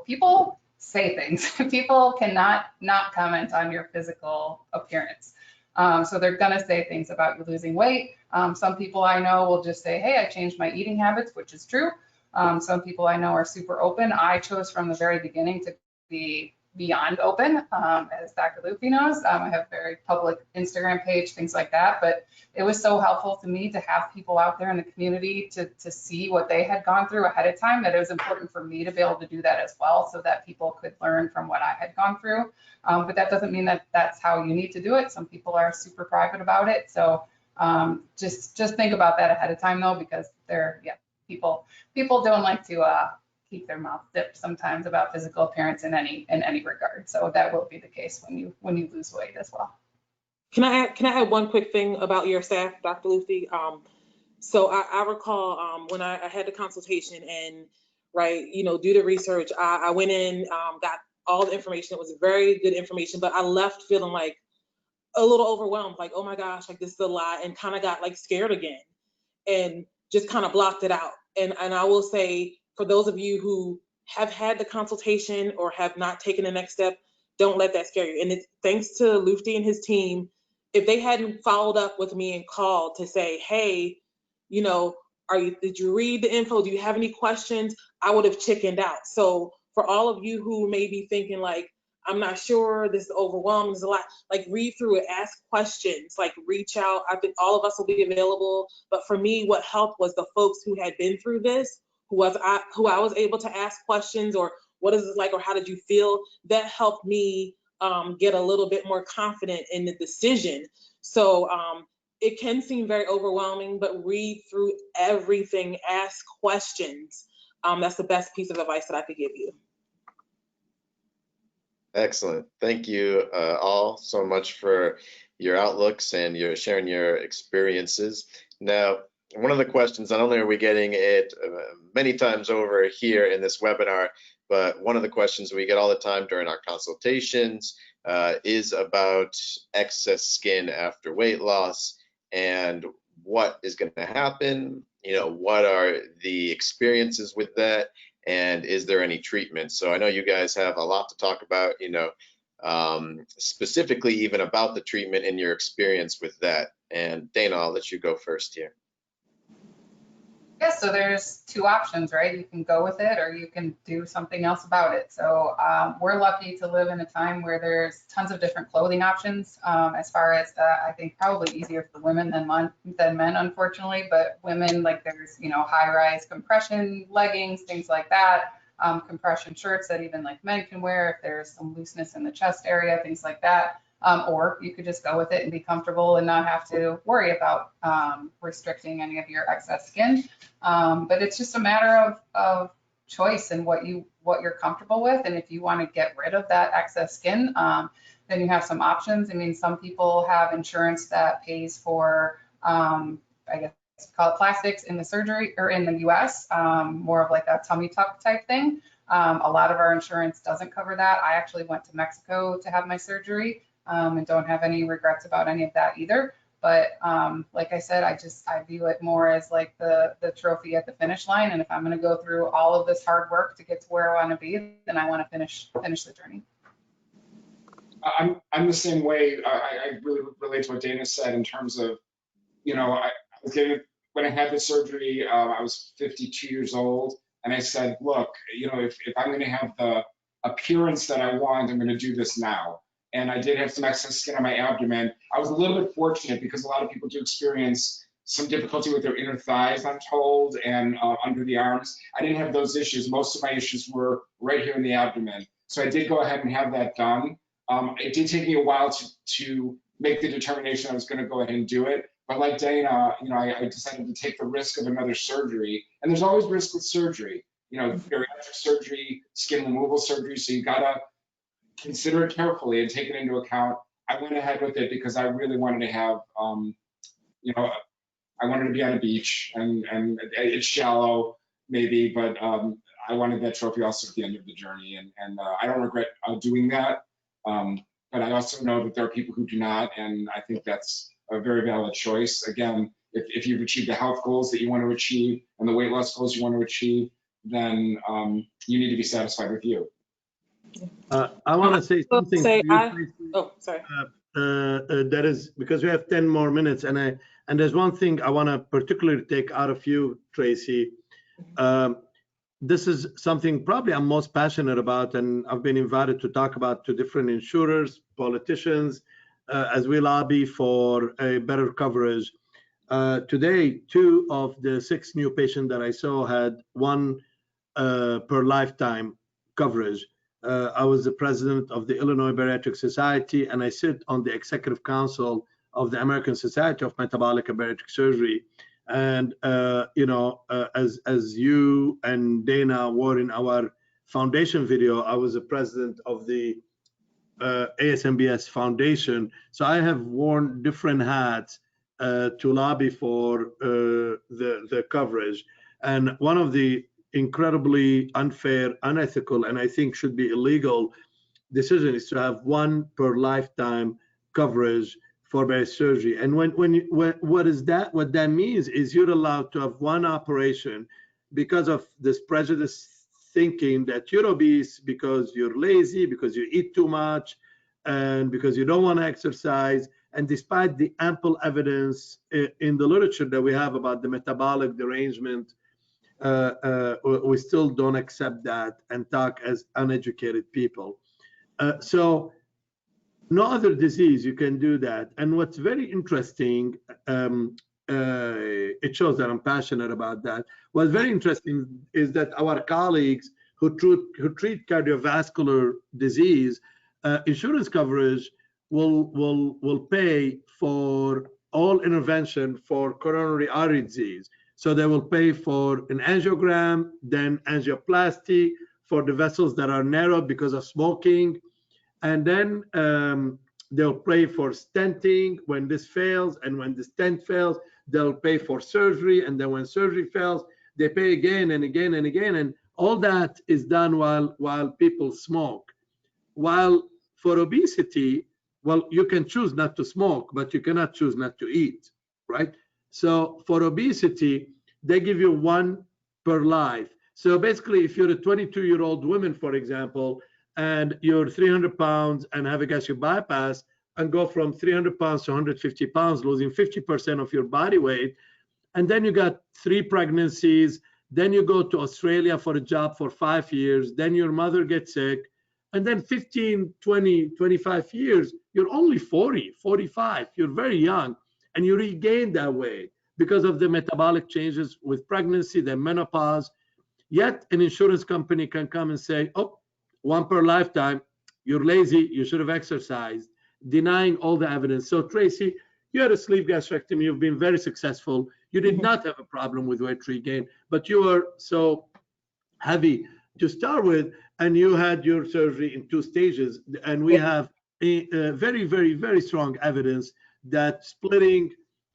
people say things. People cannot not comment on your physical appearance. So they're gonna say things about you losing weight. Some people I know will just say, hey, I changed my eating habits, which is true. Some people I know are super open. I chose from the very beginning to be beyond open, as Dr. Lupi knows. I have a very public Instagram page, things like that. But it was so helpful to me to have people out there in the community to see what they had gone through ahead of time, that it was important for me to be able to do that as well, so that people could learn from what I had gone through. But that doesn't mean that that's how you need to do it. Some people are super private about it. So just think about that ahead of time though, because people don't like to keep their mouth dipped sometimes about physical appearance in any regard. So that will be the case when you lose weight as well. Can I add one quick thing about your staff, Dr. Lupi? So I recall when I had the consultation and do the research, I went in, got all the information. It was very good information, but I left feeling like a little overwhelmed, like, oh my gosh, like this is a lot, and kind of got like scared again and just kind of blocked it out. And I will say, for those of you who have had the consultation or have not taken the next step, don't let that scare you. And it's thanks to Lufti and his team. If they hadn't followed up with me and called to say, hey, did you read the info? Do you have any questions? I would have chickened out. So for all of you who may be thinking like, I'm not sure, this is overwhelming, there's a lot, like read through it, ask questions, like reach out. I think all of us will be available. But for me, what helped was the folks who had been through this, who I was able to ask questions, or what is it like, or how did you feel? That helped me get a little bit more confident in the decision. So it can seem very overwhelming, but read through everything, ask questions. That's the best piece of advice that I could give you. Excellent. Thank you all so much for your outlooks and your sharing your experiences. Now, one of the questions, not only are we getting it many times over here in this webinar, but one of the questions we get all the time during our consultations is about excess skin after weight loss and what is going to happen, what are the experiences with that, and is there any treatment? So I know you guys have a lot to talk about, specifically even about the treatment and your experience with that. And Dana, I'll let you go first here. Yeah, so there's two options, right? You can go with it or you can do something else about it. So we're lucky to live in a time where there's tons of different clothing options. As far as I think probably easier for women than men, unfortunately. But women, like there's high-rise compression leggings, things like that. Compression shirts that even like men can wear if there's some looseness in the chest area, things like that. Or you could just go with it and be comfortable and not have to worry about restricting any of your excess skin. But it's just a matter of choice and what you're comfortable with. And if you want to get rid of that excess skin, then you have some options. I mean, some people have insurance that pays for, I guess, call it plastics in the surgery or in the US, more of like a tummy tuck type thing. A lot of our insurance doesn't cover that. I actually went to Mexico to have my surgery. and don't have any regrets about any of that either. But like I said, I view it more as like the trophy at the finish line. And if I'm going to go through all of this hard work to get to where I want to be, then I want to finish the journey. I'm the same way. I really relate to what Dana said in terms of, you know, I was getting, when I had the surgery, I was 52 years old, and I said, look, you know, if I'm going to have the appearance that I want, I'm going to do this now. And I did have some excess skin on my abdomen. I was a little bit fortunate because a lot of people do experience some difficulty with their inner thighs, I'm told, and under the arms. I didn't have those issues. Most of my issues were right here in the abdomen. So I did go ahead and have that done. It did take me a while to make the determination I was going to go ahead and do it. But like Dana, you know, I decided to take the risk of another surgery. And there's always risk with surgery. You know, bariatric surgery, skin removal surgery. So you gotta consider it carefully and take it into account. I went ahead with it because I really wanted to have, you know, I wanted to be on a beach, and it's shallow maybe, but I wanted that trophy also at the end of the journey, and I don't regret doing that. But I also know that there are people who do not, and I think that's a very valid choice. Again, if you've achieved the health goals that you want to achieve and the weight loss goals you want to achieve, then you need to be satisfied with you. I want to say something. Oh, sorry. That is because we have 10 more minutes, and there's one thing I want to particularly take out of you, Tracy. This is something probably I'm most passionate about, and I've been invited to talk about to different insurers, politicians, as we lobby for a better coverage. Today, 2 of the 6 new patients that I saw had 1 per lifetime coverage. I was the president of the Illinois Bariatric Society, and I sit on the executive council of the American Society of Metabolic and Bariatric Surgery. And you know, as you and Dana were in our foundation video, I was the president of the ASMBS Foundation. So I have worn different hats to lobby for the coverage. And one of the incredibly unfair, unethical, and I think should be illegal decision is to have 1 per lifetime coverage for bariatric surgery. And what that means is you're allowed to have 1 operation because of this prejudice thinking that you're obese because you're lazy, because you eat too much, and because you don't want to exercise. And despite the ample evidence in the literature that we have about the metabolic derangement, we still don't accept that and talk as uneducated people. So no other disease you can do that. And what's very interesting, it shows that I'm passionate about that. What's very interesting is that our colleagues who treat cardiovascular disease, insurance coverage will pay for all intervention for coronary artery disease. So they will pay for an angiogram, then angioplasty for the vessels that are narrowed because of smoking. And then they'll pay for stenting when this fails, and when the stent fails, they'll pay for surgery, and then when surgery fails, they pay again and again and again, and all that is done while people smoke. While for obesity, well, you can choose not to smoke, but you cannot choose not to eat, right? So for obesity, they give you 1 per life. So basically, if you're a 22-year-old woman, for example, and you're 300 pounds and have a gastric bypass and go from 300 pounds to 150 pounds, losing 50% of your body weight, and then you got 3 pregnancies, then you go to Australia for a job for 5 years, then your mother gets sick, and then 15, 20, 25 years, you're only 40, 45, you're very young, and you regain that weight because of the metabolic changes with pregnancy, the menopause. Yet an insurance company can come and say, oh, 1 per lifetime, you're lazy, you should have exercised, denying all the evidence. So Tracy, you had a sleeve gastrectomy, you've been very successful. You did not have a problem with weight regain, but you were so heavy to start with, and you had your surgery in 2 stages. And we have a very, very, very strong evidence that splitting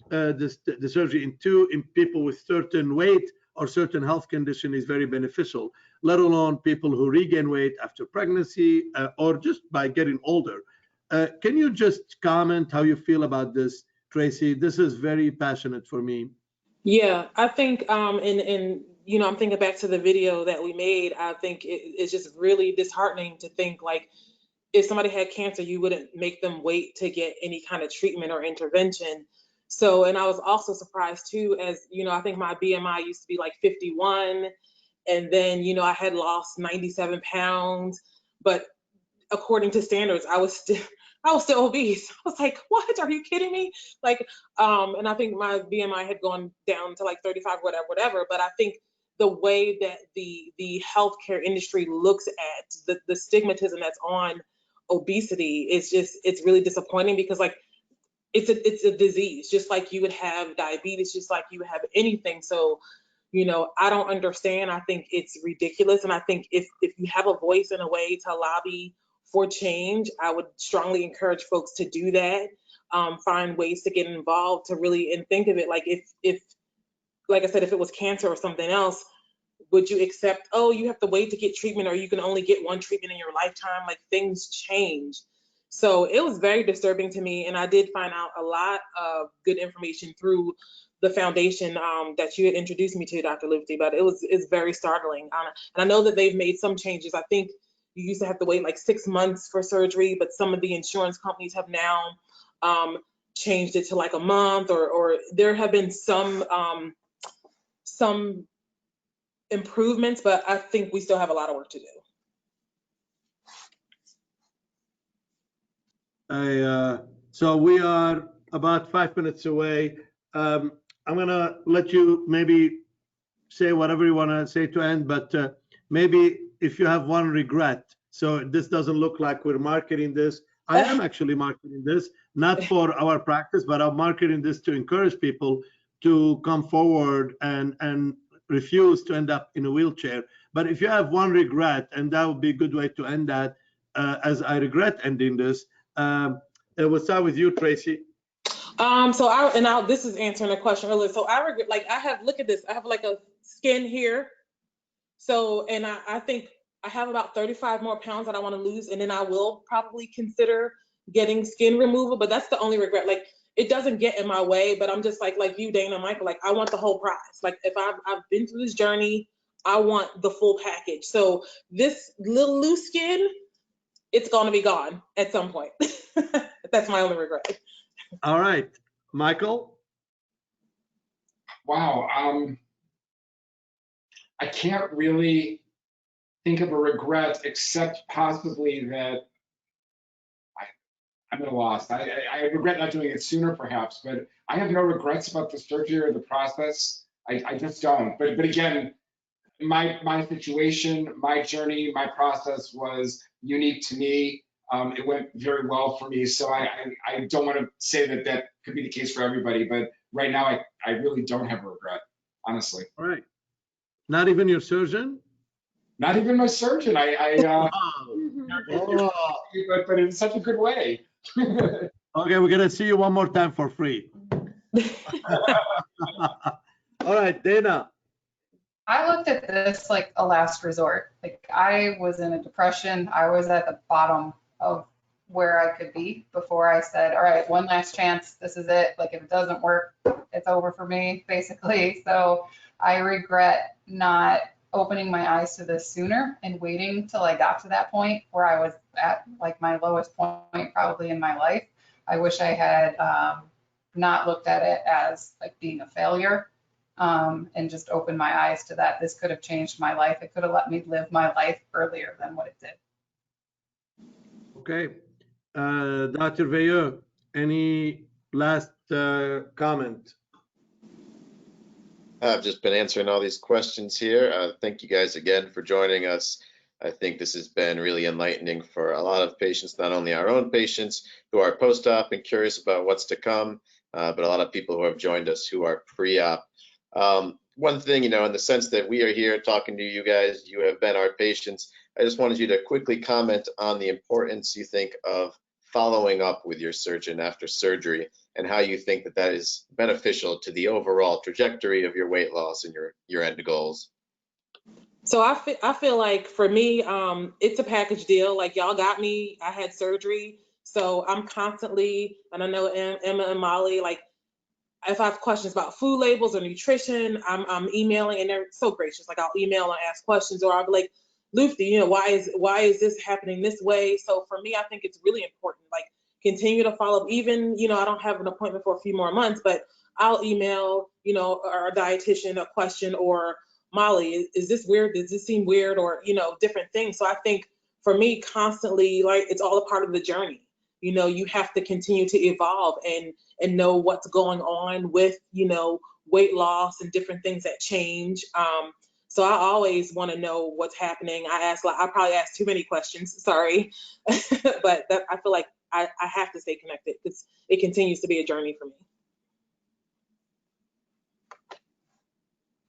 the surgery in 2 in people with certain weight or certain health condition is very beneficial, let alone people who regain weight after pregnancy or just by getting older. Can you just comment how you feel about this, Tracy? This is very passionate for me. Yeah, I think, and you know, I'm thinking back to the video that we made. I think it's just really disheartening to think like if somebody had cancer, you wouldn't make them wait to get any kind of treatment or intervention. So, and I was also surprised too, as you know, I think my BMI used to be like 51, and then you know I had lost 97 pounds, but according to standards, I was still obese. I was like, what? Are you kidding me? Like, and I think my BMI had gone down to like 35, whatever. But I think the way that the healthcare industry looks at the stigmatism that's on obesity is just, it's really disappointing, because like it's a disease, just like you would have diabetes, just like you would have anything. So, you know, I don't understand. I think it's ridiculous. And I think if you have a voice and a way to lobby for change, I would strongly encourage folks to do that. Find ways to get involved, to really, and think of it like if like I said, if it was cancer or something else, would you accept, oh, you have to wait to get treatment, or you can only get one treatment in your lifetime? Like, things change. So it was very disturbing to me. And I did find out a lot of good information through the foundation that you had introduced me to, Dr. Livety, but it's very startling. And I know that they've made some changes. I think you used to have to wait like 6 months for surgery, but some of the insurance companies have now changed it to like a month, or there have been some improvements, but I think we still have a lot of work to do. So we are about 5 minutes away. I'm gonna let you maybe say whatever you want to say to end, but maybe if you have one regret. So this doesn't look like we're marketing this. I am actually marketing this, not for our practice, but I'm marketing this to encourage people to come forward and refuse to end up in a wheelchair. But if you have one regret, and that would be a good way to end that, as I regret ending this. We'll start with you, Tracy. This is answering a question earlier. So I regret, like, look at this. I have like a skin here. So, and I think I have about 35 more pounds that I want to lose. And then I will probably consider getting skin removal, but that's the only regret. Like, it doesn't get in my way, but I'm just like you, Dana, Michael, like, I want the whole prize. Like, if I've been through this journey, I want the full package. So this little loose skin, it's going to be gone at some point. That's my only regret. All right, Michael. Wow. I can't really think of a regret, except possibly that I'm at a loss. I regret not doing it sooner, perhaps, but I have no regrets about the surgery or the process. I just don't. But again, my situation, my journey, my process was unique to me. It went very well for me. So I don't want to say that that could be the case for everybody, but right now I really don't have a regret, honestly. All right. Not even your surgeon? Not even my surgeon. Wow. But in such a good way. Okay, we're gonna see you one more time for free. All right, Dana. I looked at this like a last resort. Like, I was in a depression. I was at the bottom of where I could be before I said, all right, one last chance. This is it. Like, if it doesn't work, it's over for me, basically. So I regret not opening my eyes to this sooner and waiting till I got to that point where I was at like my lowest point probably in my life. I wish I had not looked at it as like being a failure. And just open my eyes to that. This could have changed my life. It could have let me live my life earlier than what it did. Okay. Dr. Veilleux, any last comment? I've just been answering all these questions here. Thank you guys again for joining us. I think this has been really enlightening for a lot of patients, not only our own patients who are post-op and curious about what's to come, but a lot of people who have joined us who are pre-op. One thing, you know, in the sense that we are here talking to you guys, you have been our patients, I just wanted you to quickly comment on the importance you think of following up with your surgeon after surgery, and how you think that that is beneficial to the overall trajectory of your weight loss and your end goals. So I feel like for me, it's a package deal. Like, y'all got me. I had surgery So I'm constantly, and I know Emma and Molly, like if I have questions about food labels or nutrition, I'm emailing, and they're so gracious. Like I'll email and ask questions, or I'll be like, Luffy, you know, why is this happening this way? So for me, I think it's really important. Like continue to follow up. Even, you know, I don't have an appointment for a few more months, but I'll email, you know, our dietitian a question, or Molly, is this weird? Does this seem weird? Or, you know, different things. So I think for me, constantly, like it's all a part of the journey. You know, you have to continue to evolve and know what's going on with, you know, weight loss and different things that change. So I always want to know what's happening. I probably ask too many questions, sorry, but I feel like I have to stay connected because it continues to be a journey for me.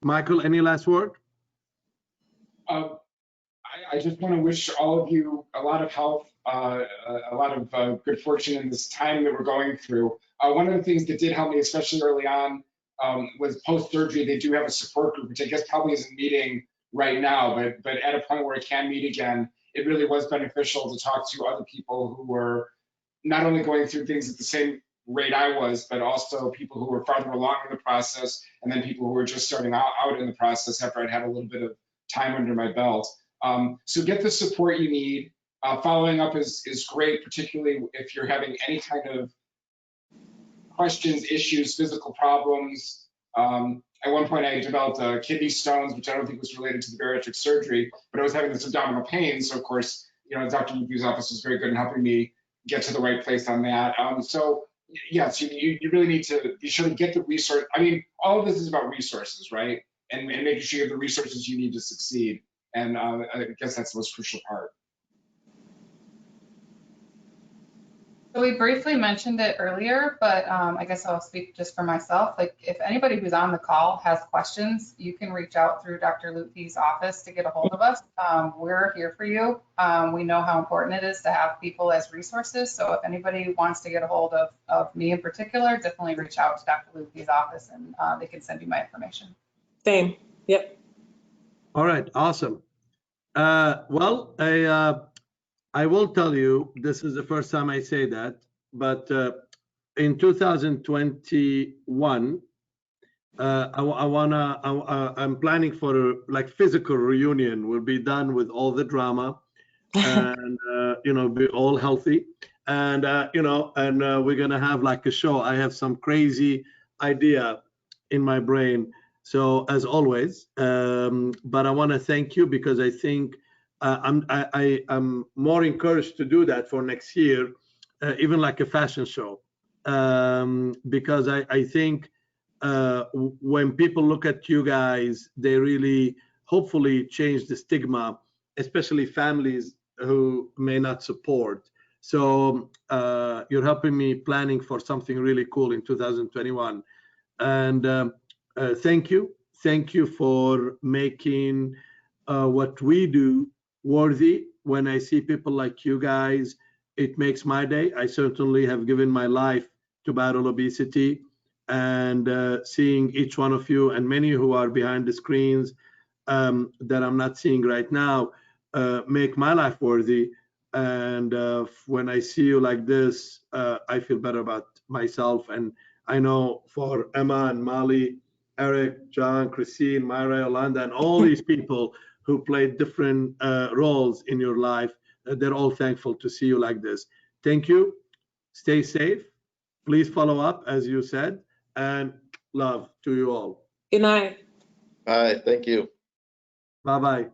Michael, any last word? I just want to wish all of you a lot of health, a lot of good fortune in this time that we're going through. One of the things that did help me, especially early on, was post-surgery. They do have a support group, which I guess probably isn't meeting right now, but at a point where it can meet again, it really was beneficial to talk to other people who were not only going through things at the same rate I was, but also people who were farther along in the process, and then people who were just starting out in the process after I'd had a little bit of time under my belt. So get the support you need. Following up is great, particularly if you're having any kind of questions, issues, physical problems. At one point I developed kidney stones, which I don't think was related to the bariatric surgery, but I was having this abdominal pain. So of course, you know, Dr. Lupu's office was very good in helping me get to the right place on that. So yes, you really need to be sure to get the resource. I mean, all of this is about resources, right? And making sure you have the resources you need to succeed. And I guess that's the most crucial part. So we briefly mentioned it earlier, but I guess I'll speak just for myself. Like if anybody who's on the call has questions, you can reach out through Dr. Lupu's office to get a hold of us. We're here for you. We know how important it is to have people as resources. So if anybody wants to get a hold of me in particular, definitely reach out to Dr. Lupu's office, and they can send you my information. Same. Yep. All right, awesome. Well, I will tell you, this is the first time I say that, but in 2021, I'm planning for like physical reunion. We'll be done with all the drama, and you know, be all healthy, and you know, and we're gonna have like a show. I have some crazy idea in my brain. So as always, but I want to thank you because I think I'm more encouraged to do that for next year, even like a fashion show, because I think when people look at you guys, they really hopefully change the stigma, especially families who may not support. So you're helping me planning for something really cool in 2021. And thank you for making what we do worthy. When I see people like you guys, it makes my day. I certainly have given my life to battle obesity, and seeing each one of you and many who are behind the screens that I'm not seeing right now make my life worthy. And when I see you like this, I feel better about myself. And I know for Emma and Molly, Eric, John, Christine, Myra, Yolanda, and all these people who played different roles in your life, they're all thankful to see you like this. Thank you. Stay safe. Please follow up, as you said, and love to you all. Good night. All right, thank you. Bye-bye.